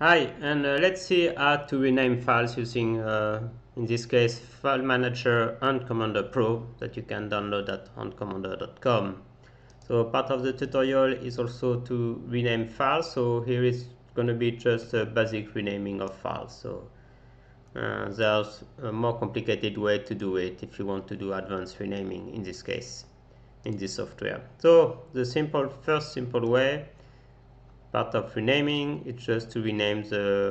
Hi, and let's see how to rename files using, in this case, File Manager and Commander Pro that you can download at oncommander.com. So part of the tutorial is also to rename files. So here is going to be just a basic renaming of files. So there's a more complicated way to do it if you want to do advanced renaming in this case, in this software. So the first simple way, part of renaming, it's just to rename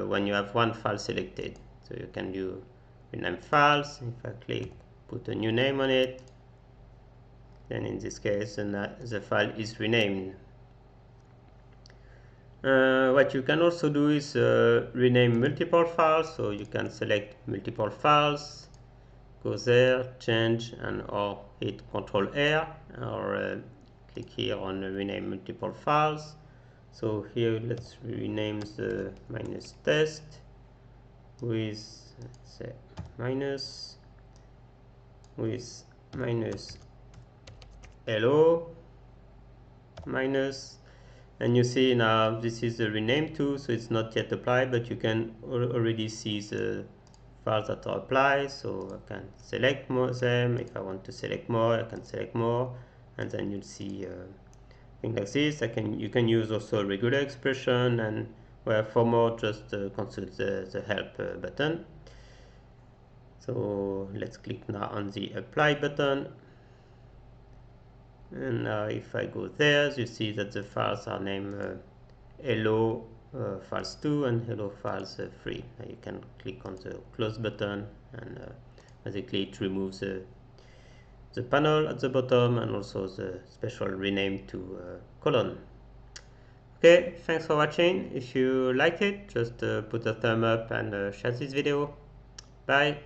when you have one file selected. So you can do rename files. If I click put a new name on it, then in this case the file is renamed. What you can also do is rename multiple files. So you can select multiple files, go there, change, and or hit Ctrl R, or click here on rename multiple files. So here let's rename the -test with, let's say, -hello minus, and you see now this is the rename to, so it's not yet applied, but you can already see the files that are applied. So I can select them. If I want to select more, I can select more, and then you'll see things like this. You can use also a regular expression, and well, for more, just consult the help button. So let's click now on the apply button, and now if I go there, you see that the files are named hello files 2 and hello files 3. Now you can click on the close button, and basically it removes the panel at the bottom and also the special rename to colon. Okay, thanks for watching. If you like it, just put a thumb up and share this video. Bye.